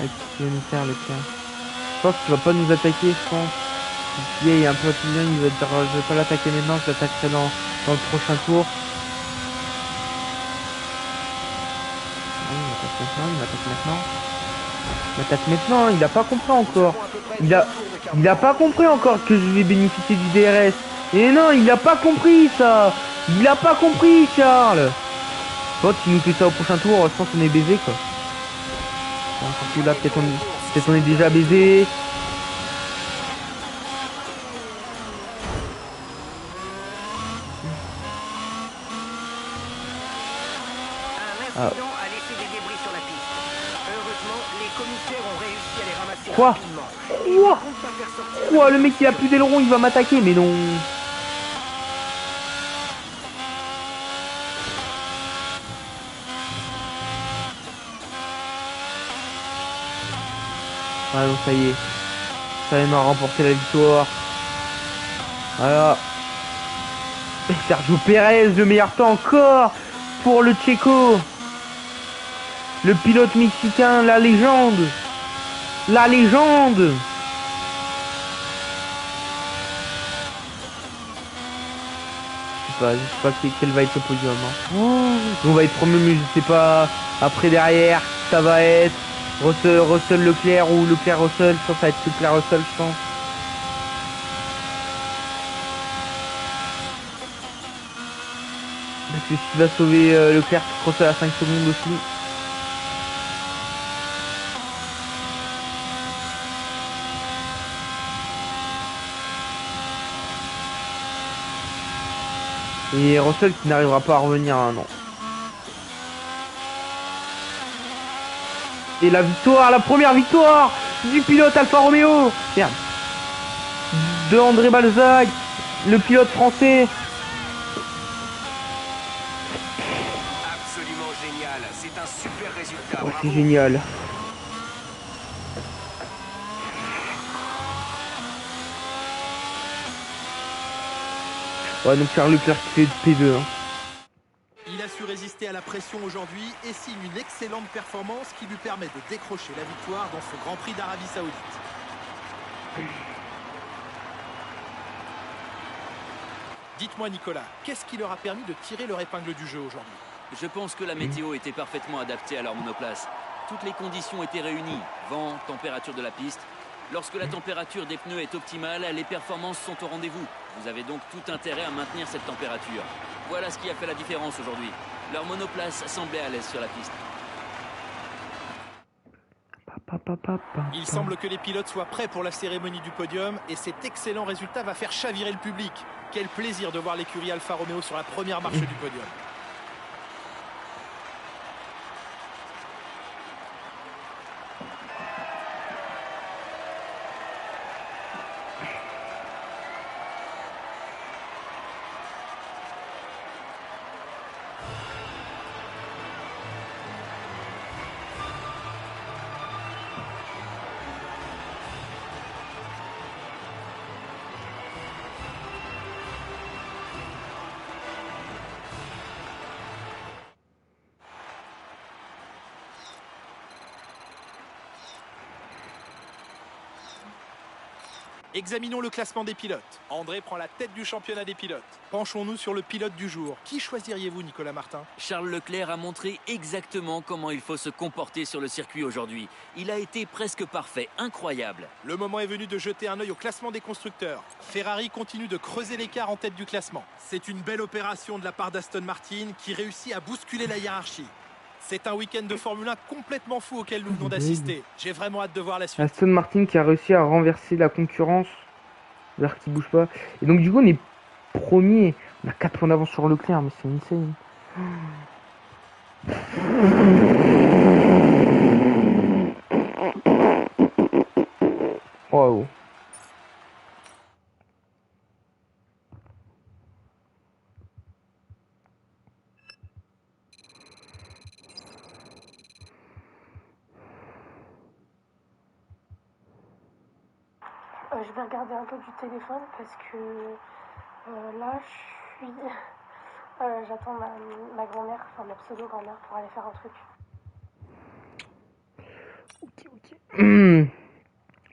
Speaker 1: Avec ce qu'il va nous faire, Leclerc. Je pense qu'il va pas nous attaquer, je pense. Il est un peu intelligent, il va dire je vais pas l'attaquer maintenant, je l'attaquerai dans le prochain tour. Ah, il m'attaque maintenant, il m'attaque maintenant. Il m'attaque maintenant, il a pas compris encore. Il a pas compris encore que je vais bénéficier du DRS. Et non, il a pas compris ça. Il a pas compris, Charles. Bon, s'il nous fait ça au prochain tour, je pense qu'on est baisé quoi. Surtout là, peut-être on est déjà baisé.
Speaker 2: Un incident a laissé des débris sur la piste. Heureusement, les commissaires ont réussi à les ramasser
Speaker 1: Quoi?
Speaker 2: rapidement. Ils ne comptent pas faire sortir
Speaker 1: Quoi, le mec il a plus d'aileron, il va m'attaquer, mais non. Ah non, ça y est. Ça y est, m'a remporté la victoire. Voilà. Et Sergio Pérez, le meilleur temps encore pour le Tchéco. Le pilote mexicain, la légende. La légende. Je sais pas quel va être le podium. Hein. Oh, on va être premier, mais je sais pas. Après, derrière, ça va être Russell Leclerc ou Leclerc Russell. Je pense que ça va être Leclerc Russell, je pense. Parce que s'il va sauver Leclerc, Russell à 5 secondes aussi. Et Russell qui n'arrivera pas à revenir à un an. Et la victoire, la première victoire du pilote Alfa Romeo. Merde. De André Balzac, le pilote français.
Speaker 5: Absolument génial. C'est un super résultat.
Speaker 1: Ouais,
Speaker 5: Bravo.
Speaker 1: c'est génial. Ouais, donc Charles Leclerc qui fait P2. Hein.
Speaker 3: Il a su résister à la pression aujourd'hui et signe une excellente performance qui lui permet de décrocher la victoire dans ce Grand Prix d'Arabie Saoudite. Dites-moi Nicolas, qu'est-ce qui leur a permis de tirer leur épingle du jeu aujourd'hui?
Speaker 4: Je pense que la météo était parfaitement adaptée à leur monoplace. Toutes les conditions étaient réunies. Vent, température de la piste. Lorsque la température des pneus est optimale, les performances sont au rendez-vous. Vous avez donc tout intérêt à maintenir cette température. Voilà ce qui a fait la différence aujourd'hui. Leur monoplace semblait à l'aise sur la piste.
Speaker 3: Il semble que les pilotes soient prêts pour la cérémonie du podium et cet excellent résultat va faire chavirer le public. Quel plaisir de voir l'écurie Alfa Romeo sur la première marche du podium. Examinons le classement des pilotes. André prend la tête du championnat des pilotes. Penchons-nous sur le pilote du jour. Qui choisiriez-vous, Nicolas Martin?
Speaker 4: Charles Leclerc a montré exactement comment il faut se comporter sur le circuit aujourd'hui. Il a été presque parfait, incroyable.
Speaker 3: Le moment est venu de jeter un œil au classement des constructeurs. Ferrari continue de creuser l'écart en tête du classement. C'est une belle opération de la part d'Aston Martin qui réussit à bousculer la hiérarchie. C'est un week-end de Formule 1 complètement fou auquel nous venons d'assister. J'ai vraiment hâte de voir la suite.
Speaker 1: Aston Martin qui a réussi à renverser la concurrence. L'air qui bouge pas. Et donc du coup on est premier. On a 4 points d'avance sur Leclerc, mais c'est insane. Waouh.
Speaker 6: Je vais regarder un peu du téléphone parce que là, je suis. J'attends ma grand-mère, enfin ma pseudo-grand-mère pour aller faire un truc.
Speaker 1: Ok.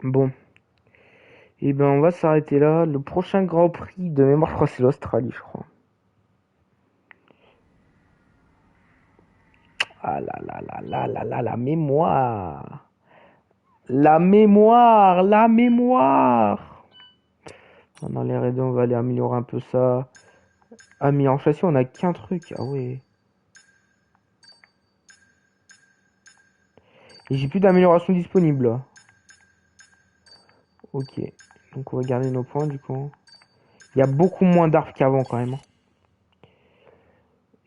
Speaker 1: Bon. Et ben on va s'arrêter là. Le prochain Grand Prix de mémoire, je crois que c'est l'Australie, je crois. Ah là là là là là là, la mémoire. La mémoire, la mémoire. Dans les raids, on va aller améliorer un peu ça. Ah mais en châssis, on a qu'un truc. Ah ouais. Et j'ai plus d'amélioration disponible là. Ok. Donc on va garder nos points du coup. Il y a beaucoup moins d'arbres qu'avant quand même.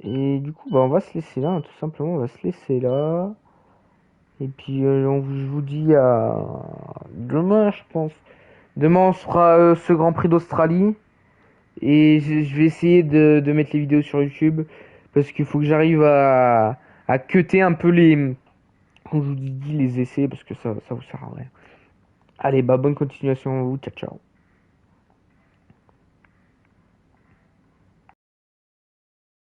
Speaker 1: Et du coup, bah, on va se laisser là, hein, tout simplement. On va se laisser là. Et puis, je vous dis à demain, je pense. Demain, on fera ce Grand Prix d'Australie. Et je vais essayer de mettre les vidéos sur YouTube. Parce qu'il faut que j'arrive à cutter un peu les, comme je vous dis, les essais. Parce que ça vous sert à rien. Allez, bah, bonne continuation à vous. Ciao, ciao.